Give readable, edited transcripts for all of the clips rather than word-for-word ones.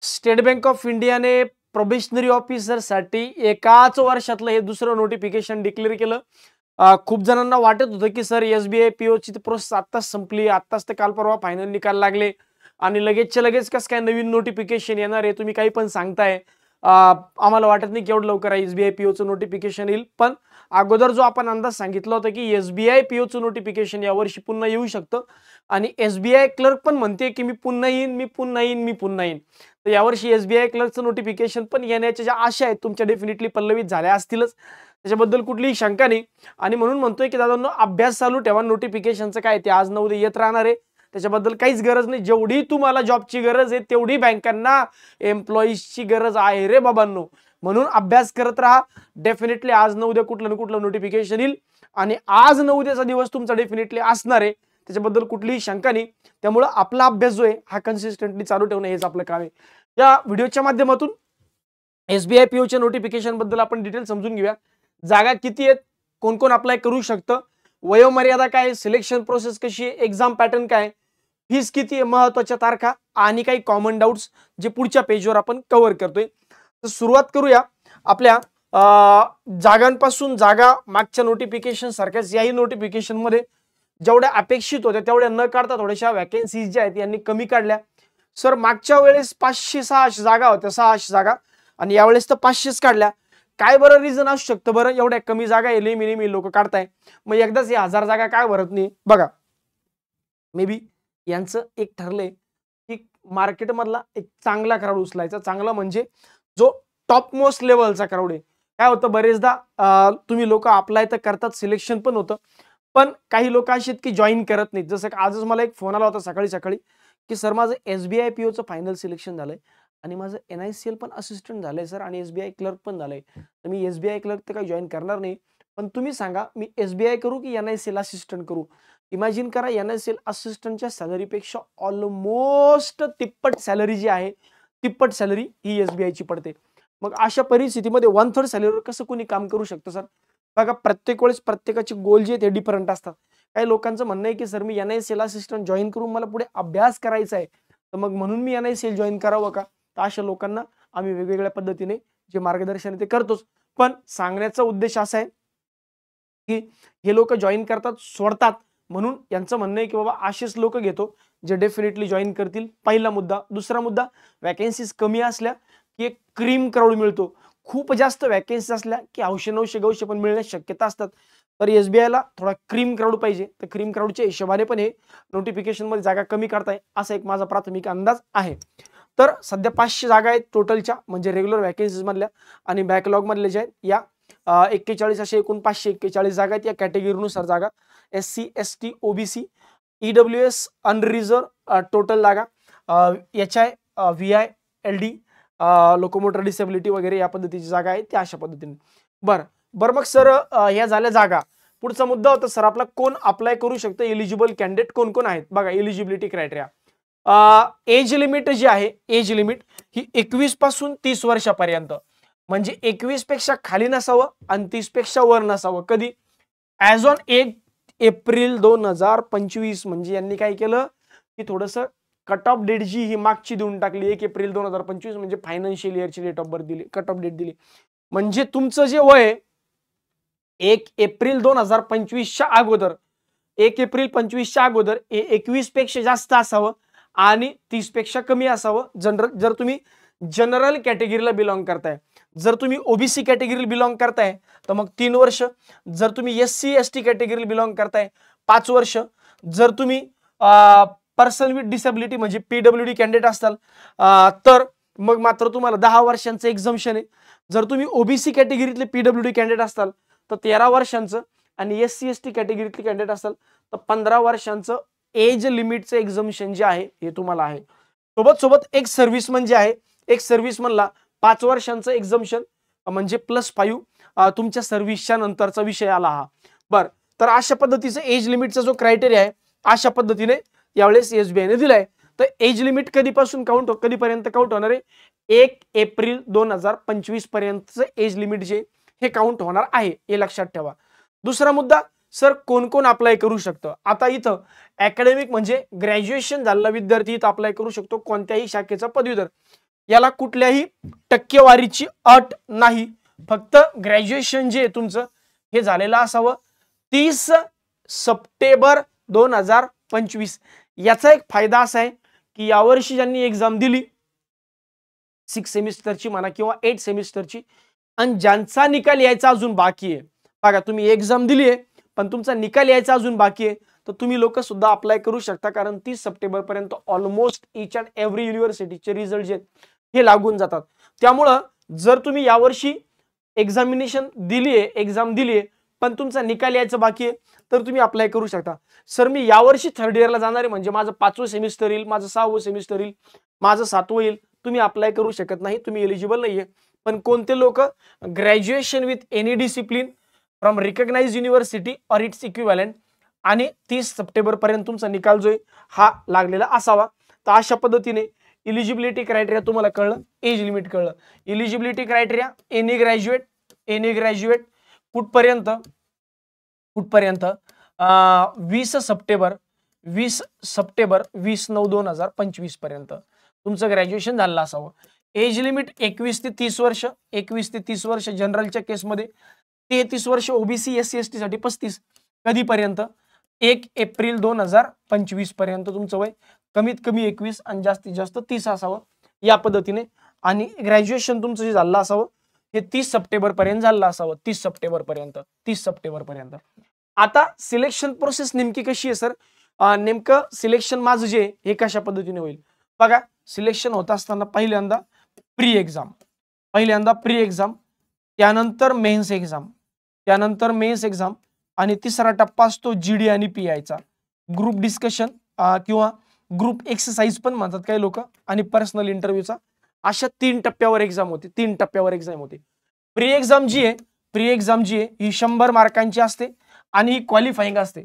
State bank of इंडियाने probationary ऑफिसरसाठी एकाच वर्षातलं हे दुसरं नोटिफिकेशन डिक्लेअर केलं. खूप जणांना वाटत होतं की सर एसबीआय पीओची प्रोसेस आत्ताच संपली, आत्ताच ते काल परवा फायनल निकाल लागले आणि लगेचच्या लगेच कसं काय नवीन नोटिफिकेशन येणार आहे, तुम्ही काही पण सांगताय. आम्हाला वाटत नाही की एवढं लवकर एसबीआय पीओचं नोटिफिकेशन येईल. पण अगोदर जो आपण अंदाज सांगितला होता की एसबीआय पीओचं नोटिफिकेशन यावर्षी पुन्हा येऊ शकतं आणि एसबीआय क्लर्क पण म्हणते की मी पुन्हा येईन, मी पुन्हा येईन, मी पुन्हा येईन. तर यावर्षी एसबीआय क्लर्कचं नोटिफिकेशन पण येण्याच्या ज्या आशा आहेत तुमच्या डेफिनेटली पल्लवित झाल्या असतीलच, त्याच्याबद्दल कुठलीही शंका नाही. आणि म्हणून म्हणतोय की दादांनो, अभ्यास चालू ठेवा. नोटिफिकेशनचं काय ते आज न उद्या येत राहणार आहे, त्याच्याबद्दल काहीच गरज नाही. जेवढी तुम्हाला जॉबची गरज आहे तेवढी बँकांना एम्प्लॉईजची गरज आहे रे बाबांनो. म्हणून अभ्यास करत राहा. डेफिनेटली आज न उद्या कुठलं ना कुठलं नोटिफिकेशन येईल आणि आज न उद्याचा दिवस तुमचा डेफिनेटली असणार आहे, त्याच्याबद्दल कुठलीही शंका नाही. त्यामुळे आपला अभ्यास जो आहे हा कन्सिस्टंटली चालू ठेवणं हेच आपलं काम आहे. या व्हिडिओच्या माध्यमातून एसबीआय पीओच्या नोटिफिकेशन बद्दल आपण डिटेल समजून घेऊया. जागा किती आहेत, कोण कोण अप्लाय करू शकतं, वयोमर्यादा काय, सिलेक्शन प्रोसेस कशी आहे, एक्झाम पॅटर्न काय, फीस किती आहे, महत्वाच्या तारखा आणि काही कॉमन डाऊट्स जे पुढच्या पेजवर आपण कव्हर करतोय. तर सुरुवात करूया आपल्या जागांपासून. जागा मागच्या नोटिफिकेशन सारख्याच याही नोटिफिकेशन मध्ये जेवढ्या अपेक्षित होत्या तेवढ्या न काढता थोड्याशा वॅकन्सीज ज्या आहेत यांनी कमी काढल्या. सर मागच्या वेळेस 500-600 जागा होत्या, 600 जागा, आणि यावेळेस तर 500च काढल्या. काय बरं रिझन असू शकतं बरं, एवढ्या कमी जागा आहे, नेहमी लोक काढताय, मग एकदाच या 1000 जागा काय भरत नाही? बघा, मे बी यांचं एक ठरलंय की मार्केटमधला एक चांगला क्राऊड उचलायचा. चांगला म्हणजे जो टॉप मोस्ट लेवलचा क्राऊड आहे. काय होतं बरेचदा तुम्ही लोक अप्लाय तर करतात, सिलेक्शन पण होतं, पण काही लोक असे आहेत की जॉईन करत नाहीत. जसं आजच मला एक फोन आला होता सकाळी की सर माझं एसबीआय पीओचं फायनल सिलेक्शन झालंय आणि माझं एनआयसीएल पण असिस्टंट झालंय सर आणि एसबीआय क्लर्क पण झालंय, तर मी एसबीआय क्लर्क तर काही जॉईन करणार नाही, पण तुम्ही सांगा मी एसबीआय करू की एनआयसीएल असिस्टंट करू? इमॅजिन करा, एनआयसीएल असिस्टंटच्या सॅलरीपेक्षा ऑलमोस्ट तिप्पट सॅलरी जी आहे, तिप्पट सॅलरी ही एसबीआयची पडते. मग अशा परिस्थितीमध्ये 1/3 सॅलरीवर कसं कोणी काम करू शकतं सर? बघा, प्रत्येक वेळेस प्रत्येकाचे गोल जे ते डिफरंट असतात. काही लोकांचं म्हणणं आहे की सर मी एनआयसीएल असिस्टंट जॉईन करून मला पुढे अभ्यास करायचा आहे, तर मग म्हणून मी एनआयसीएल जॉईन करावं का? तर अशा लोकांना आम्ही वेगवेगळ्या पद्धतीने जे मार्गदर्शन ते करतोच. पण सांगण्याचा उद्देश असा आहे की हे लोक जॉईन करतात, सोडतात, म्हणून यांचं म्हणणं आहे की बाबा असेच लोक घेतो जे डेफिनेटली जॉईन करतील. पहिला मुद्दा. दुसरा मुद्दा, वॅकन्सीज कमी असल्या की एक क्रीम क्राऊड मिळतो. खूप जास्त वॅकन्सीज असल्या की 800-900 पण मिळण्याची शक्यता असतात. तर एसबीआयला थोडा क्रीम क्राऊड पाहिजे, तर क्रीम क्राऊडच्या हिशोबाने पण हे नोटिफिकेशन मध्ये जागा कमी करताय, असा एक माझा प्राथमिक अंदाज आहे. तर सध्या 500 जागा आहेत टोटलच्या, म्हणजे रेग्युलर वॅकन्सीज मधल्या, आणि बॅकलॉग मधल्या ज्या आहेत या 41 असे एकूण 541 जागा आहेत. या कॅटेगरीनुसार जागा SC ST OBC EWS unreserved total जागा, HI VI LD locomotor disability वगैरे या पद्धतीची जागा आहेत त्या अशा पद्धतीने. बरं मग सर ह्या झाल्या जागा. पुढचा मुद्दा होता सर आपला कोण अप्लाय करू शकतं, एलिजिबल कॅन्डिडेट कोण कोण आहेत? बघा, एलिजिबिलिटी क्रायटेरिया, एज लिमिट जी आहे, एज लिमिट ही 21 पासून 30 वर्षापर्यंत, म्हणजे 21 पेक्षा खाली नसावं आणि 30 पेक्षा वर नसावं. कधी? As on 1 April 2025. म्हणजे यांनी काय केलं की थोडंसं कट ऑफ डेट जी ही मागची देऊन टाकली. 1 एप्रिल 2025 म्हणजे फायनान्शियल इयरची डेट ऑफ बर्थ दिली, कट ऑफ डेट दिली. म्हणजे तुमचं जे वय 1 एप्रिल 2025च्या अगोदर, 1 एप्रिल 25च्या अगोदर 21 पेक्षा जास्त असावं आणि 30 पेक्षा कमी असावं. जर तुम्ही जनरल कॅटेगरीला बिलॉंग करताय, जर तुम्ही ओबीसी कॅटेगरीला बिलॉंग करताय तर मग 3 वर्ष, जर तुम्ही SC ST कॅटेगरीला बिलॉंग करताय 5 वर्ष, जर तुम्ही पर्सन विथ डिसेबिलिटी म्हणजे PWD कॅन्डिडेट असताल तर मग मात्र तुम्हाला 10 वर्षांचं एक्झम्पशन आहे. जर तुम्ही ओबीसी कॅटेगरीतले PWD कॅन्डिडेट असताल तर 13 वर्षांचं, आणि SC ST कॅटेगरीतले कॅन्डिडेट असाल तर 15 वर्षांचं एज लिमिटचं एक्झम्पशन जे आहे हे तुम्हाला आहे. सोबत एक सर्व्हिसमन जे आहे, एक सर्व्हिसमनला 5 वर्षांचं एक्झम्पशन म्हणजे +5 तुमच्या सर्व्हिसच्या नंतरचा विषय आला हा. बरं, तर अशा पद्धतीचं एज लिमिटचा जो क्रायटेरिया आहे अशा पद्धतीने यावेळेस एसबीआयने दिलाय. तर एज लिमिट कधीपासून कधीपर्यंत काउंट होणार आहे? 1 एप्रिल 2025 पर्यंतचं एज लिमिट जे हे काउंट होणार आहे, हे लक्षात ठेवा. दुसरा मुद्दा, सर कोण कोण अप्लाय करू शकतं? आता इथं अकॅडमिक म्हणजे ग्रॅज्युएशन झालेला विद्यार्थी इथं अप्लाय करू शकतो, कोणत्याही शाखेचा पदवीधर. याला कुठल्याही टक्केवारीची अट नाही, फक्त ग्रॅज्युएशन जे तुमचं हे झालेलं असावं 30 सप्टेंबर 2025. याचा एक फायदा असा आहे की यावर्षी ज्यांनी एक्झाम दिली 6 सेमिस्टरची म्हणा किंवा 8 सेमिस्टरची आणि ज्यांचा निकाल यायचा अजून बाकी आहे, बघा तुम्ही एक्झाम दिली आहे पण तुमचा निकाल यायचा अजून बाकी आहे, तर तुम्ही लोक सुद्धा अप्लाय करू शकता, कारण 30 सप्टेंबर पर्यंत ऑलमोस्ट ईच अँड एव्हरी युनिव्हर्सिटीचे रिझल्ट जे हे लागून जातात. त्यामुळं जर तुम्ही यावर्षी एक्झामिनेशन दिली आहे, एक्झाम दिली आहे पण तुमचा निकाल यायचा बाकी आहे, तर तुम्ही अप्लाय करू शकता. सर मी यावर्षी थर्ड इयरला जाणार आहे म्हणजे माझं 5वं सेमिस्टर येईल, माझं 6वं सेमिस्टर येईल, माझं 7वं येईल, तुम्ही अप्लाय करू शकत नाही, तुम्ही एलिजिबल नाहीये. पण कोणते लोक graduation with any discipline from recognised university or its equivalent आणि 30 सप्टेंबर पर्यंत तुमचा निकाल जो आहे हा लागलेला असावा. तर अशा पद्धतीने इलिजिबिलिटी क्रायटेरिया तुम्हाला कळलं, एज लिमिट कळलं. इलिजिबिलिटी क्रायटेरिया एनी ग्रॅज्युएट कुठपर्यंत 20 सप्टेंबर 20/9/2025 पर्यंत तुमचं ग्रॅज्युएशन झालं असावं. एज लिमिट 21 ते 30 वर्ष, 21 ते 30 वर्ष जनरलच्या केसमध्ये, 33 वर्ष ओबीसी SC ST साठी 35. कधीपर्यंत 1 एप्रिल 2025 पर्यंत तुमचं वय कमीत कमी 21 आणि जास्तीत जास्त 30 असावं या पद्धतीने. आणि ग्रॅज्युएशन तुमचं जे झालं असावं हे 30 सप्टेंबर पर्यंत झालं असावं, 30 सप्टेंबर पर्यंत. आता सिलेक्शन प्रोसेस नेमकी कशी आहे सर? नेमकं सिलेक्शन माझं जे हे कशा पद्धतीने होईल बघा. सिलेक्शन होत असताना पहिल्यांदा प्री एक्झाम, त्यानंतर मेन्स एक्झाम, आणि तिसरा टप्पा असतो GD आणि PI चा, ग्रुप डिस्कशन किंवा ग्रुप एक्सरसाइज पण म्हणतात काही लोक, आणि पर्सनल इंटरव्ह्यूचा. अशा 3 टप्प्यावर एक्झाम होते. प्री एक्झाम जी आहे ही 100 मार्कांची असते आणि ही क्वालिफाईंग असते.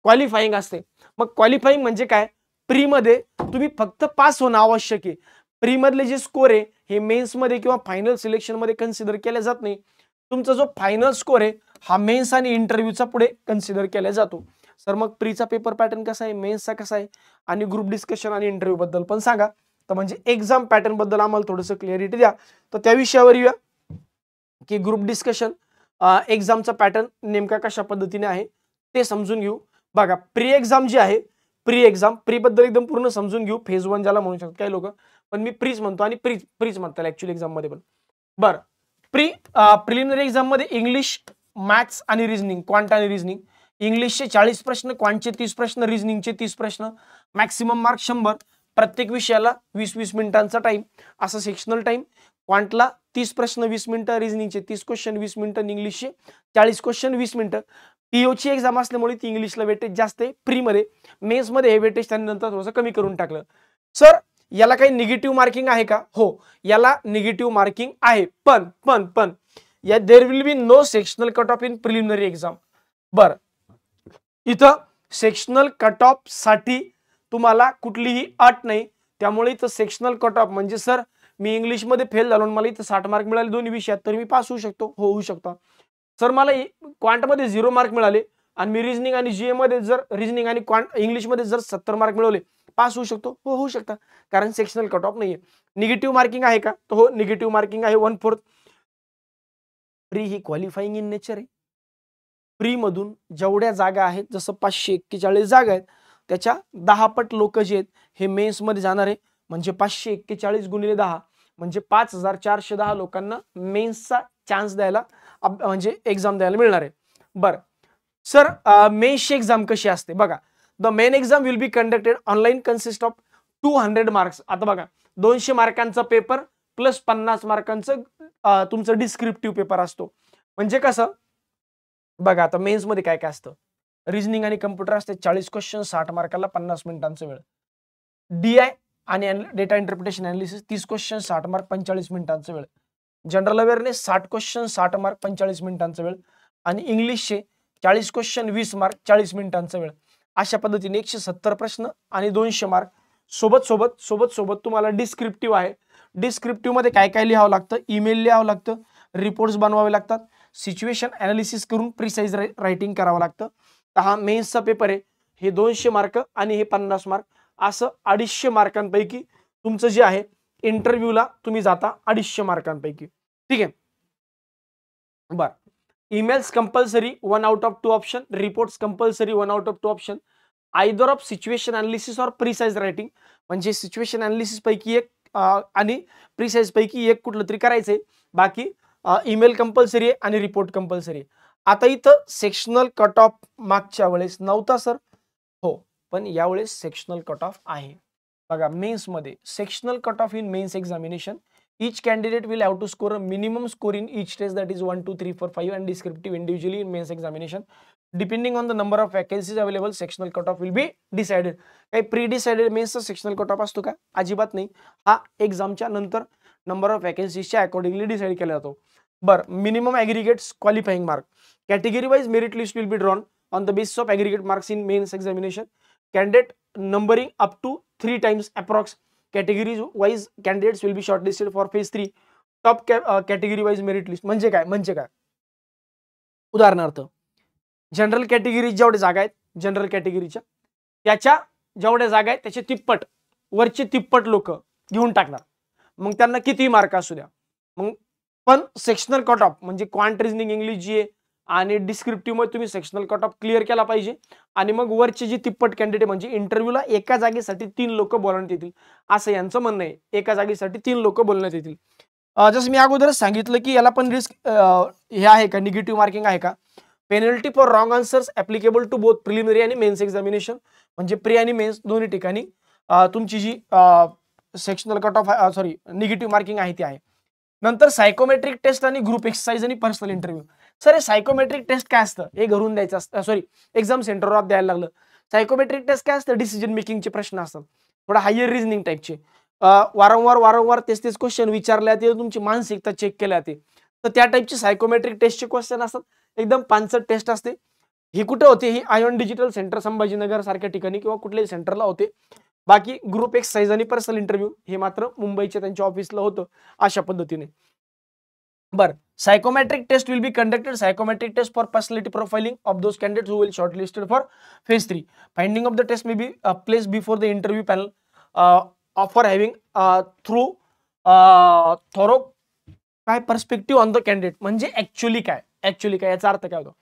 क्वालिफाईंग असते. मग क्वालिफाईंग म्हणजे काय? प्री मध्ये तुम्ही फक्त पास होणं आवश्यक आहे. प्री मधले जे स्कोर आहे हे मेन्स मध्ये किंवा फायनल सिलेक्शन मध्ये कन्सिडर केला जात नाही. तुमचा जो फायनल स्कोर आहे हा मेन्स आणि इंटरव्ह्यूचा पुढे कन्सिडर केला जातो. सर मग प्रीचा पेपर पॅटर्न कसा आहे, मेन्सचा कसा आहे, आणि ग्रुप डिस्कशन आणि इंटरव्ह्यू बद्दल पण सांगा. तर म्हणजे एक्झाम पॅटर्न बद्दल आम्हाला थोडंसं क्लिअरिटी द्या. तर त्या विषयावर येऊया की ग्रुप डिस्कशन एक्झामचा पॅटर्न नेमका कशा पद्धतीने आहे ते समजून घेऊ. बघा प्री एक्झाम जी आहे, प्री बद्दल एकदम पूर्ण समजून घेऊ. फेज 1 ज्याला म्हणू शकतात काही लोक, पण मी प्रीच म्हणतो आणि प्रीच म्हणतात ऍक्च्युअली एक्झाम मध्ये पण. बरं, प्रिलिमिनरी एक्झाम मध्ये इंग्लिश, मॅथ्स आणि रिझनिंग, क्वांट आणि रिझनिंग. इंग्लिशचे 40 प्रश्न, क्वांटचे 30 प्रश्न, रिझनिंगचे 30 प्रश्न, मॅक्सिमम मार्क 100. प्रत्येक विषयाला 20-20 मिनिटांचा टाइम, असं सेक्शनल टाइम. क्वांटला 30 प्रश्न 20 मिनिटं, रिझनिंगचे 30 क्वेश्चन 20 मिनिटं, इंग्लिशचे 40 क्वेश्चन 20 मिनिटं. POची एक्झाम असल्यामुळे ती इंग्लिशला वेटेज जास्त आहे प्री मध्ये. मेन्स मध्ये हे वेटेज त्यांनी नंतर थोडंसं कमी करून टाकलं. सर याला काही निगेटिव्ह मार्किंग आहे का? हो, याला निगेटिव्ह मार्किंग आहे, पण या there will be no sectional cut off in preliminary exam. बरं, इथं सेक्शनल कट ऑफ साठी तुम्हाला कुठलीही अट नाही. त्यामुळे इथं सेक्शनल कट ऑफ म्हणजे सर मी इंग्लिश मध्ये फेल झालो, मला इथं 60 मार्क मिळाले दोन्ही विषयात, तर मी पास होऊ शकतो? हो, होऊ शकतो. सर मला क्वांट मध्ये 0 मार्क मिळाले आणि मी रिझनिंग आणि GA मध्ये जर रिझनिंग आणि क्वांट इंग्लिश मध्ये जर 70 मार्क मिळवले, पास होऊ शकतो? हो, होऊ शकता, कारण सेक्शनल कट ऑफ नाहीये. निगेटिव्ह मार्किंग आहे का? तर हो, निगेटिव्ह मार्किंग आहे 1/4. Pre he qualifying in nature आहे. प्री मधून जेवढ्या जागा आहेत, जसं 541 जागा आहेत, त्याच्या 10 पट लोक जे आहेत हे मेन्स मध्ये जाणार आहे. म्हणजे 541 गुणिले 10 म्हणजे 5410 लोकांना मेन्सचा चान्स द्यायला म्हणजे एक्झाम द्यायला मिळणार आहे. बरं सर, मेन्सची एक्झाम कशी असते बघा. The main exam will be conducted online, consist of 200 marks. आता बघा 200 मार्कांचा पेपर प्लस 50 मार्कांचं तुमचं डिस्क्रिप्टिव्ह पेपर असतो. म्हणजे कसं बघा, आता मेन्स मध्ये काय काय असतं, रिझनिंग आणि कम्प्युटर असते 40 क्वेश्चन 60 मार्काला 50 मिनिटांचा वेळ. DI आणि data interpretation analysis 30 question 60 mark 45 मिनिटांचा वेळ. जनरल अवेअरनेस 60 क्वेश्चन 60 मार्क 45 मिनिटांचा वेळ. आणि इंग्लिशचे 40 क्वेश्चन 20 मार्क 40 मिनिटांचा वेळ. अशा पद्धतीने 170 प्रश्न आणि 200 मार्क. सोबत तुम्हाला डिस्क्रिप्टिव्ह आहे. डिस्क्रिप्टिव्ह मध्ये काय काय लिहावं लागतं, ईमेल लिहावं लागतं, रिपोर्ट्स बनवावे लागतात, सिच्युएशन अनालिसिस करून प्रिसाइज रायटिंग करावं लागतं. तर हा मेन्सचा पेपर आहे. हे 200 मार्क आणि हे 50 मार्क, असं 250 मार्कांपैकी तुमचं जे आहे इंटरव्ह्यूला तुम्ही जाता 250 मार्कांपैकी. ठीक आहे. बर, emails compulsory 1 out of 2 option, reports compulsory 1 out of 2 option, either of situation analysis or precise writing. म्हणजे सिच्युएशन अनालिसिस पैकी एक आणि प्रिसाइज पैकी एक कुठलं तरी करायचंय. बाकी ईमेल कंपल्सरी आहे आणि रिपोर्ट कंपल्सरी आहे. आता इथं सेक्शनल कट ऑफ मागच्या वेळेस नव्हता सर, हो, पण यावेळेस सेक्शनल कट ऑफ आहे. बघा मेन्स मध्ये sectional cut off in mains examination, each candidate will have to score a minimum score in each test, that is 1 2 3 4 5 and descriptive individually in mains examination. Depending on the number of vacancies available, sectional cutoff will be decided. काही pre decided मेन्सचा sectional cutoff असतो का? अजिबात नाही. हा एक्झामच्या नंतर number of वॅकन्सीजच्या अकॉर्डिंगली डिसाइड केला जातो. बर, minimum aggregates qualifying mark, category wise merit list will be drawn on the basis of aggregate marks in mains examination. Candidate numbering up to 3 times approx. Category wise candidates will be shortlisted for phase 3. Top category wise merit list म्हणजे काय? उदाहरणार्थ general category जेवढे जागा आहेत, general कॅटेगरीच्या त्याच्या जेवढ्या जागा आहेत त्याचे तिप्पट, वरचे तिप्पट लोक घेऊन टाकणार. मग त्यांना किती मार्क असू द्या. मग पण सेक्शनल कट ऑफ म्हणजे क्वांट रिझनिंग इंग्लिश जी आहे आणि डिस्क्रिप्टिव्ह मध्ये तुम्ही सेक्शनल कट ऑफ क्लिअर केला पाहिजे. आणि मग वरचे जे तिप्पट कॅन्डिडेट म्हणजे इंटरव्ह्यूला एका जागेसाठी 3 लोक बोलवण्यात येतील असं यांचं म्हणणं आहे. एका जागेसाठी 3 लोक बोलवण्यात येतील. जसं मी अगोदरच सांगितलं की याला पण रिस्क हे आहे का, निगेटिव्ह मार्किंग आहे का? Penalty for wrong answers applicable to both preliminary आणि मेन्स एक्झामिनेशन. म्हणजे प्री आणि मेन्स दोन्ही ठिकाणी तुमची जी sectional cut off sorry negative marking आहे ती आहे. नंतर सायकोमेट्रिक टेस्ट आणि ग्रुप एक्सरसाइज आणि पर्सनल इंटरव्ह्यू. सर हे सायकोमेट्रिक टेस्ट काय असतं? हे घरून द्यायचं असतं, सॉरी एक्झाम सेंटरवर द्यायला लागलं. सायकोमेट्रिक टेस्ट काय असतं? डिसिजन मेकिंगचे प्रश्न असतात, थोडा हायर रिझनिंग टाईपचे. वारंवार तेच क्वेश्चन विचारले जाते, तुमची मानसिकता चेक केली जाते. तर त्या टाईपचे सायकोमेट्रिक टेस्टचे क्वेश्चन असतात. एकदम पानसट टेस्ट असते. ही कुठे होते? ही आयॉन डिजिटल सेंटर संभाजीनगर सारख्या ठिकाणी किंवा कुठल्याही सेंटरला होते. बाकी ग्रुप एक्सरसाइज आणि पर्सनल इंटरव्ह्यू हे मात्र मुंबईच्या त्यांच्या ऑफिसला होतं अशा पद्धतीने. बर, psychometric test will be conducted. Psychometric test for personality profiling of those candidates who will shortlisted for phase 3. Finding of the test may be placed before the interview panel for having through thorough काय perspective on the candidate. म्हणजे actually काय याचा अर्थ काय होतो?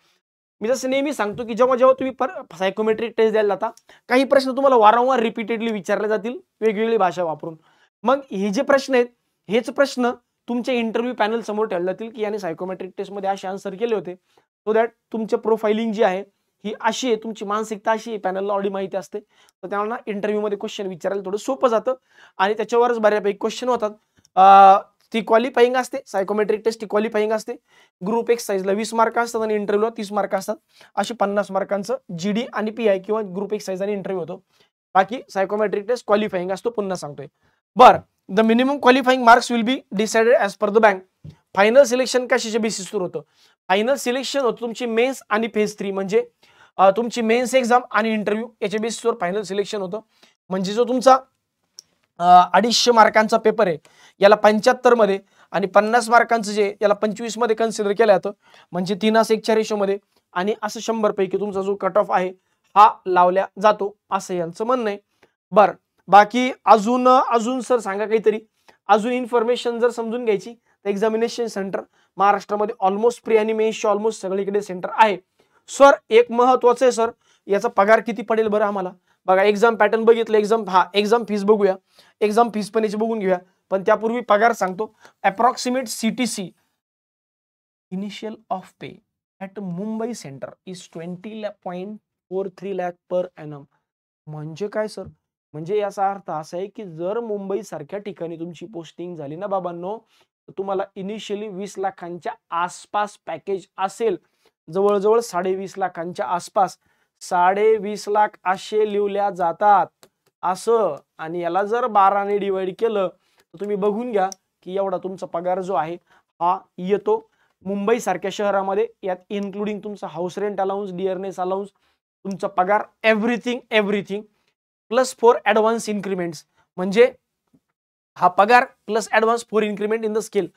मी जसं नेहमी सांगतो की जेव्हा तुम्ही सायकोमेट्रिक टेस्ट द्यायला जाता, काही प्रश्न तुम्हाला वारंवार रिपीटेडली विचारले जातील वेगवेगळी भाषा वापरून. मग हे जे प्रश्न आहेत हेच प्रश्न तुमच्या इंटरव्ह्यू पॅनल समोर ठेवले जातील की याने सायकोमेट्रिक टेस्ट मध्ये असे आन्सर केले होते, सो दॅट तुमचे प्रोफाइलिंग जी आहे ही अशी आहे, तुमची मानसिकता अशी आहे, पॅनलला ऑलरेडी माहिती असते. तर त्यांना इंटरव्ह्यू मध्ये क्वेश्चन विचारायला थोडं सोपं जातं आणि त्याच्यावरच बऱ्यापैकी क्वेश्चन होतात. ती क्वालिफाईंग असते, सायकोमेट्रिक टेस्ट ती क्वालिफाईंग असते. ग्रुप एक्सरसाइजला 20 मार्क असतात आणि इंटरव्ह्यूला 30 मार्क असतात. असे 50 मार्कांचं जीडी आणि पीआय किंवा ग्रुप एक्सरसाइज आणि इंटरव्ह्यू होतो. बाकी सायकोमेट्रिक टेस्ट क्वालिफाईंग असतो, पुन्हा सांगतोय. बर, the minimum qualifying marks will be decided as per the bank. Final selection कशाच्या बेसिसवर होतं? फायनल सिलेक्शन होतं तुमची मेन्स आणि फेज 3 म्हणजे तुमची मेन्स एक्झाम आणि इंटरव्ह्यू याच्या बेसिसवर फायनल सिलेक्शन होतं. म्हणजे जो तुमचा 250 मार्कांचा पेपर आहे याला 75 मध्ये आणि 50 मार्कांचं जे याला 25 मध्ये कन्सिडर केलं जातं. म्हणजे 3:1च्या रेशोमध्ये आणि असं 100 पैकी तुमचा जो कट ऑफ आहे हा लावल्या जातो असं यांचं म्हणणं आहे. बर, बाकी अजून सर सांगा काहीतरी अजून इन्फॉर्मेशन जर समजून घ्यायची तर एक्झामिनेशन सेंटर महाराष्ट्रामध्ये ऑलमोस्ट प्री आणि मेन्सचे ऑलमोस्ट सगळीकडे सेंटर आहे. सर एक महत्वाचं आहे सर, याचा पगार किती पडेल बरं आम्हाला? बघा एक्झाम पॅटर्न बघितलं, एक्झाम फीस बघूया, एक्झाम फीस पण याची बघून घेऊया. पण त्यापूर्वी पगार सांगतो. Approximate CTC initial of pay at Mumbai centre is 20.43 lakh per annum. म्हणजे काय सर? म्हणजे याचा अर्थ असा आहे की जर मुंबई सारख्या ठिकाणी तुमची पोस्टिंग झाली ना बाबांनो, तर तुम्हाला इनिशियली 20 लाखांच्या आसपास पॅकेज असेल. जवळजवळ 20.5 लाखांच्या आसपास 20.5 लाख असे लिहिल्या जातात असं. आणि याला जर 12 ने डिवाइड केलं तर तुम्ही बघून घ्या की एवढा तुमचा पगार जो आहे हा येतो. मुंबई सारख्या शहरामध्ये यात इन्क्लुडिंग तुमचा house rent allowance, dearness allowance, तुमचा पगार एव्हरीथिंग प्लस 4 ॲडव्हान्स इन्क्रीमेंट्स. म्हणजे हा पगार plus advance 4 increment in the scale.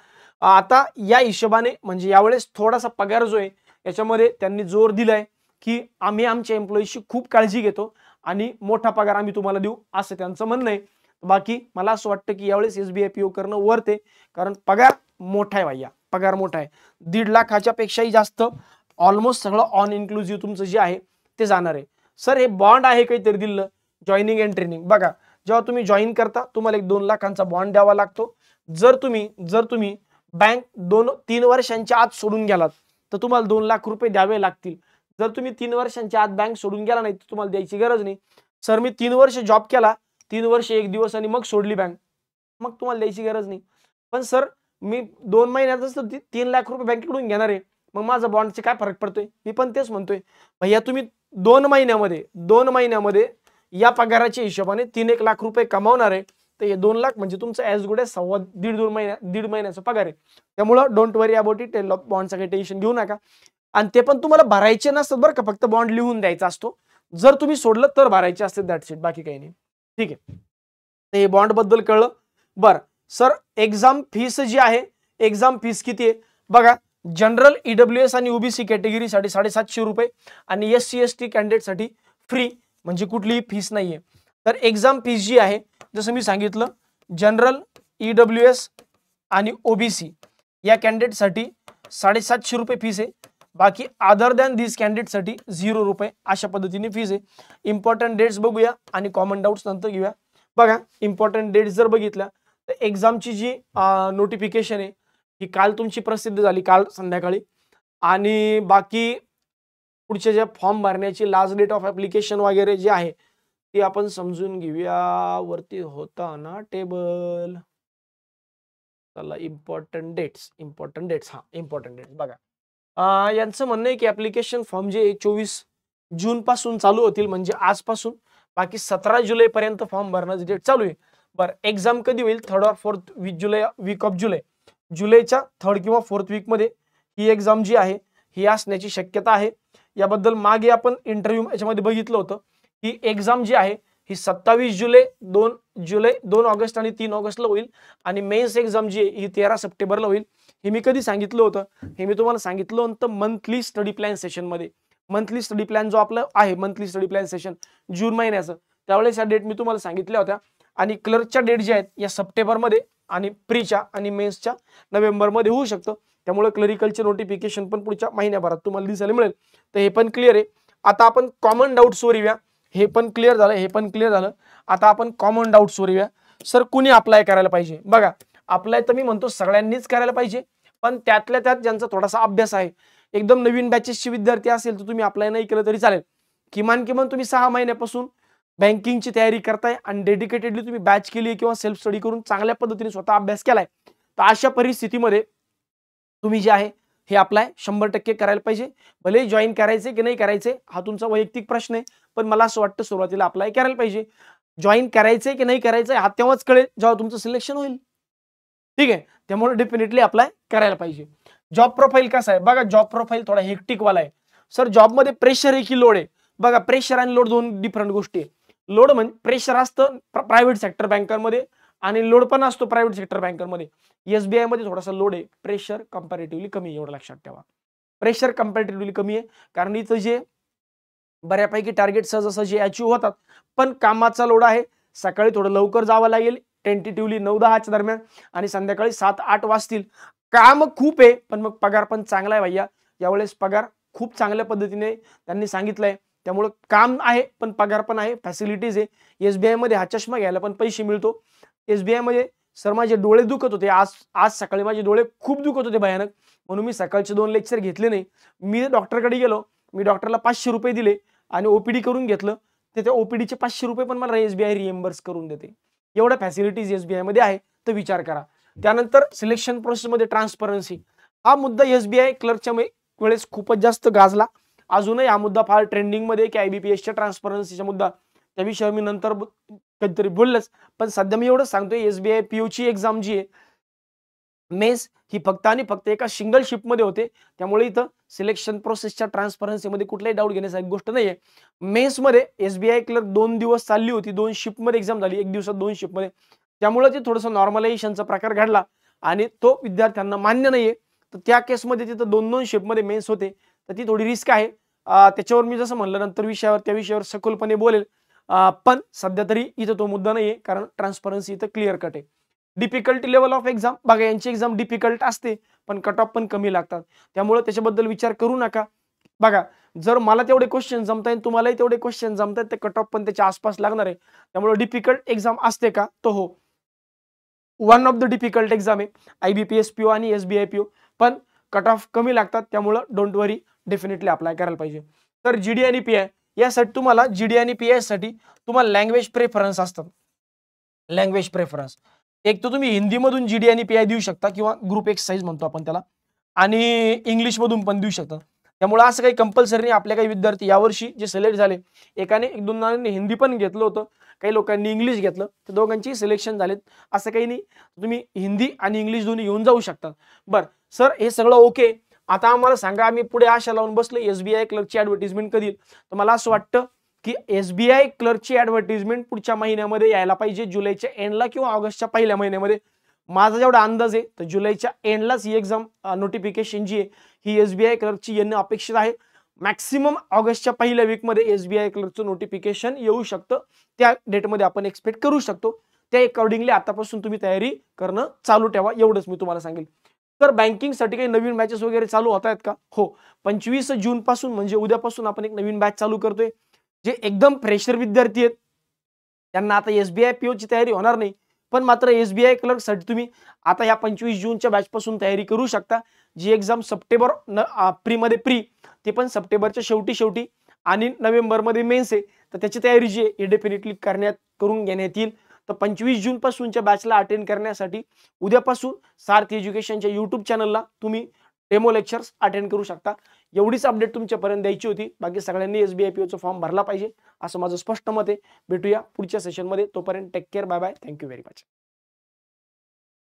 आता या हिशोबाने म्हणजे यावेळेस थोडासा पगार जो आहे याच्यामध्ये त्यांनी जोर दिलाय की आम्ही आमच्या एम्प्लॉईजची खूप काळजी घेतो आणि मोठा पगार आम्ही तुम्हाला देऊ असं त्यांचं म्हणणं आहे. बाकी मला असं वाटतं की यावेळेस SBI PO करणं वर्थ आहे, कारण पगार मोठा आहे भैया, पगार मोठा आहे. 1.5 लाखाच्या पेक्षाही जास्त ऑलमोस्ट सगळं ऑन इन्क्लुसिव्ह तुमचं जे आहे ते जाणार आहे. सर हे बॉन्ड आहे काहीतरी दिलं जॉईनिंग अँड ट्रेनिंग. बघा, जेव्हा तुम्ही जॉईन करता तुम्हाला एक 2 लाखांचा बॉन्ड द्यावा लागतो. जर तुम्ही बँक 2-3 वर्षांच्या आत सोडून गेलात तर तुम्हाला 2 लाख रुपये द्यावे लागतील. जर तुम्ही 3 वर्षांच्या आत बँक सोडून गेला नाही तर तुम्हाला द्यायची गरज नाही. सर मी 3 वर्ष जॉब केला, 3 वर्ष 1 दिवस आणि मग सोडली बँक, मग तुम्हाला द्यायची गरज नाही. पण सर मी 2 महिन्यातच 3 लाख रुपये बँकेकडून घेणार आहे, मग माझा बॉन्डचे काय फरक पडतोय? मी पण तेच म्हणतोय भैया, तुम्ही 2 महिन्यामध्ये या पगाराच्या हिशोबाने 3-1 लाख रुपये कमावणार आहे, तर हे 2 लाख म्हणजे तुमचं ॲज गुड ॲज 1.5-1.5 महिन्याचा पगार आहे. त्यामुळं डोंट वरी अबाउट इट, बॉन्डचं काही टेन्शन घेऊ नका. आणि ते पण तुम्हाला भरायचे नसतात बरं का, फक्त बॉन्ड लिहून द्यायचा असतो. जर तुम्ही सोडलं तर भरायचे असते, दॅट्स इट, बाकी काही नाही. ठीक आहे, तर हे बॉन्ड बद्दल कळलं. बरं सर, एक्झाम फीस जी आहे, एक्झाम फीस किती आहे बघा. जनरल EWS आणि OBC कॅटेगरीसाठी 750 रुपये आणि SC ST कॅन्डिडेटसाठी फ्री, म्हणजे कुठलीही फीस नाहीये. तर एक्झाम फीस जी आहे, जसं मी सांगितलं, जनरल EWS आणि OBC या कॅन्डिडेटसाठी 750 रुपये फीस आहे. बाकी अदर दॅन दिस कॅन्डिडेटसाठी 0 रुपये अशा पद्धतीने फीस आहे. इम्पॉर्टंट डेट्स बघूया आणि कॉमन डाऊट्स नंतर घेऊया. बघा, इम्पॉर्टंट डेट्स जर बघितल्या तर एक्झामची जी नोटिफिकेशन आहे ही काल तुमची प्रसिद्ध झाली, काल संध्याकाळी. आणि बाकी पुढच्या ज्या फॉर्म भरण्याची लास्ट डेट ऑफ ऍप्लिकेशन वगैरे जे आहे ते आपण समजून घेऊया. वरती होता ना टेबल, चला इम्पॉर्टंट डेट्स हा इम्पॉर्टंट डेट्स बघा. यांचं म्हणणं आहे की ऍप्लिकेशन फॉर्म जे 24 जून पासून चालू होतील, म्हणजे आजपासून. बाकी 17 जुलै पर्यंत फॉर्म भरण्याची डेट चालू आहे. बरं, एक्झाम कधी होईल? 3rd or 4th weak of जुलै. जुलैच्या 3rd किंवा 4th वीक मध्ये ही एक्झाम जी आहे ही असण्याची शक्यता आहे. याबद्दल मागे आपण इंटरव्ह्यू याच्यामध्ये बघितलं होतं की एक्झाम जी आहे ही 27 जुलै, 2 ऑगस्ट आणि 3 ऑगस्टला होईल. आणि मेन्स एक्झाम जी आहे ही 13 सप्टेंबरला होईल. हे मी कधी सांगितलं होतं? हे मी तुम्हाला सांगितलं होतं मंथली स्टडी प्लॅन सेशन मध्ये. मंथली स्टडी प्लॅन जो आपला आहे, मंथली स्टडी प्लॅन सेशन जून महिन्याचं, त्यावेळेस या डेट मी तुम्हाला सांगितल्या होत्या. आणि क्लर्कच्या डेट ज्या आहेत या सप्टेंबरमध्ये आणि प्रीच्या आणि मेन्सच्या नोव्हेंबरमध्ये होऊ शकतं. त्यामुळे क्लरिकलचे नोटिफिकेशन पण पुढच्या महिन्याभरात तुम्हाला दिसायला मिळेल. तर हे पण क्लिअर आहे. आता आपण कॉमन डाऊट्सवर येऊया. हे पण क्लिअर झालं, आता आपण कॉमन डाऊट्सवर येऊया. सर कुणी अप्लाय करायला पाहिजे? बघा, अप्लाय तर मी म्हणतो सगळ्यांनीच करायला पाहिजे, पण त्यातल्या त्यात ज्यांचा थोडासा अभ्यास आहे, एकदम नवीन बॅचेसचे विद्यार्थी असेल तर तुम्ही अप्लाय नाही केलं तरी चालेल. किमान तुम्ही 6 महिन्यापासून बँकिंगची तयारी करताय आणि डेडिकेटेडली तुम्ही बॅच केली किंवा सेल्फ स्टडी करून चांगल्या पद्धतीने स्वतः अभ्यास केलाय, तर अशा परिस्थितीमध्ये तुम्ही जे आहे हे अप्लाय 100% करायला पाहिजे. भले जॉईन करायचे की नाही करायचे हा तुमचा वैयक्तिक प्रश्न आहे, पण मला असं वाटतं सुरुवातीला अप्लाय करायला पाहिजे. जॉईन करायचंय की नाही करायचंय हा तेव्हाच कळेल जेव्हा तुमचं सिलेक्शन होईल. ठीक आहे, त्यामुळे डेफिनेटली अप्लाय करायला पाहिजे. जॉब प्रोफाईल कसा आहे बघा. जॉब प्रोफाईल थोडा हेक्टिक वाला आहे. सर जॉबमध्ये प्रेशर आहे की लोड आहे? बघा, प्रेशर आणि लोड दोन डिफरंट गोष्टी आहे. लोड म्हणजे प्रेशर असतं प्रायव्हेट सेक्टर बँकांमध्ये आणि लोड पण असतो प्रायव्हेट सेक्टर बँकांमध्ये. SBI मध्ये थोडासा लोड आहे, प्रेशर कंपॅरेटिव्हली कमी आहे, एवढं लक्षात ठेवा. प्रेशर कंपॅरेटिव्हली कमी आहे कारण इथं जे बऱ्यापैकी टार्गेट सहजासहजी अचीव्ह होतात, पण कामाचा लोड आहे. सकाळी थोडं लवकर जावं लागेल, टेंटेटिव्हली 9-10 दरम्यान, आणि संध्याकाळी 7-8 वाजतील. काम खूप आहे पण मग पगार पण चांगला आहे भैया. यावेळेस पगार खूप चांगल्या पद्धतीने त्यांनी सांगितलंय. त्यामुळे काम आहे पण पगार पण आहे, फॅसिलिटीज आहे. SBI मध्ये हा चष्मा घ्यायला पण पैसे मिळतो. SBI मध्ये सर माझे डोळे दुखत होते, आज सकाळी माझे डोळे खूप दुखत होते भयानक, म्हणून मी सकाळचे 2 लेक्चर घेतले नाही. मी डॉक्टरकडे गेलो, मी डॉक्टरला 500 रुपये दिले आणि OPD करून घेतलं. तर त्या OPDचे 500 रुपये पण मला SBI रिएम्बर्स करून देते. एवढ्या फॅसिलिटीज SBI मध्ये आहे, तर विचार करा. त्यानंतर सिलेक्शन प्रोसेसमध्ये ट्रान्सपरन्सी हा मुद्दा SBI क्लर्कच्या वेळेस खूपच जास्त गाजला. अजूनही हा मुद्दा फार ट्रेंडिंग मध्ये की IBPSच्या ट्रान्सपरन्सीचा मुद्दा, त्या विषयावर मी नंतर कधीतरी बोललंच. पण सध्या मी एवढंच सांगतोय, SBI PO ची एक्झाम जी आहे मेन्स ही फक्त आणि फक्त एका सिंगल शिफ्टमध्ये होते. त्यामुळे इथं सिलेक्शन प्रोसेसच्या ट्रान्सपरन्सीमध्ये कुठलाही डाऊट घेण्यासारखी गोष्ट नाहीये. मेन्समध्ये SBI क्लर्क 2 दिवस चालली होती, 2 शिफ्टमध्ये एक्झाम झाली, 1 दिवसात 2 शिफ्टमध्ये. त्यामुळे ते थोडंसं नॉर्मलायझेशनचा प्रकार घडला आणि तो विद्यार्थ्यांना मान्य नाहीये. तर त्या केसमध्ये तिथं 2-2 शिफ्टमध्ये मेन्स होते, तर ती थोडी रिस्क आहे. त्याच्यावर मी जसं म्हणलं नंतर त्या विषयावर सखोलपणे बोलेल. पण सध्या तरी इथं तो मुद्दा नाहीये, कारण ट्रान्सपरन्सी इथं क्लिअर कट आहे. डिफिकल्टी लेवल ऑफ एक्झाम बघा, यांची एक्झाम डिफिकल्ट असते पण कट ऑफ पण कमी लागतात, त्यामुळे त्याच्याबद्दल विचार करू नका. बघा, जर मला तेवढे क्वेश्चन जमतायत, तुम्हालाही तेवढे क्वेश्चन जमतायत, ते कट ऑफ पण त्याच्या आसपास लागणार आहे. त्यामुळे डिफिकल्ट एक्झाम असते का, तो हो, one of the difficult exam आहे IBPS PO आणि SBI PO, पण कट ऑफ कमी लागतात, त्यामुळे डोंट वरी, डेफिनेटली अप्लाय करायला पाहिजे. तर GD आणि PI यासाठी तुम्हाला, GD आणि PI साठी तुम्हाला लँग्वेज प्रेफरन्स असतात. लँग्वेज प्रेफरन्स एक तर तुम्ही हिंदीमधून GD आणि PI देऊ शकता, किंवा ग्रुप एक्सरसाइज म्हणतो आपण त्याला, आणि इंग्लिशमधून पण देऊ शकता. त्यामुळे असं काही कंपल्सरी नाही. आपले काही विद्यार्थी यावर्षी जे सिलेक्ट झाले, एकाने 1-2 जणांनी हिंदी पण घेतलं होतं, काही लोकांनी इंग्लिश घेतलं, तर दोघांची सिलेक्शन झालेत. असं काही नाही, तुम्ही हिंदी आणि इंग्लिश दोन्ही घेऊन जाऊ शकता. बरं सर, हे सगळं ओके, आता आम्हाला सांगा, आम्ही पुढे आशा लावून बसलो SBI क्लर्कची ॲडव्हर्टिजमेंट कधी. तर मला असं वाटतं की SBI क्लर्कची ॲडव्हर्टिजमेंट पुढच्या महिन्यामध्ये यायला पाहिजे, जुलैच्या एंडला किंवा ऑगस्टच्या पहिल्या महिन्यामध्ये. माझा जेवढा अंदाज आहे, तर जुलैच्या एंडलाच ही एक्झाम नोटिफिकेशन जी आहे ही SBI क्लर्कची येणं अपेक्षित आहे. मॅक्सिमम ऑगस्टच्या पहिल्या वीकमध्ये SBI क्लर्कचं नोटिफिकेशन येऊ शकतं, त्या डेटमध्ये आपण एक्सपेक्ट करू शकतो. त्या अकॉर्डिंगली आतापासून तुम्ही तयारी करणं चालू ठेवा, एवढंच मी तुम्हाला सांगेल. तर बँकिंगसाठी काही नवीन बॅचेस वगैरे चालू होत आहेत का, हो, 25 जून पासून म्हणजे उद्यापासून आपण एक नवीन बॅच चालू करतोय. जे एकदम फ्रेशर विद्यार्थी आहेत त्यांना आता SBI PO ची तयारी होणार नाही, पण मात्र SBI क्लर्कसाठी तुम्ही आता या 25 जूनच्या बॅच पासून तयारी करू शकता. जी एक्झाम सप्टेंबर प्रीमध्ये प्री, ते पण सप्टेंबरच्या शेवटी आणि नोव्हेंबरमध्ये मेन्स आहे, तर त्याची तयारी जी आहे हे डेफिनेटली करून घेण्यात येईल. तर 25 जून पासूनच्या बॅचला अटेंड करण्यासाठी उद्यापासून सारथी एज्युकेशनच्या YouTube चॅनलला तुम्ही डेमो लेक्चर्स अटेंड करू शकता. एवढीच अपडेट तुमच्यापर्यंत द्यायची होती. बाकी सगळ्यांनी SBI PO चा फॉर्म भरला पाहिजे, असं माझं स्पष्ट मत आहे. भेटूया पुढच्या सेशनमध्ये, तोपर्यंत take care, bye bye, thank you very much.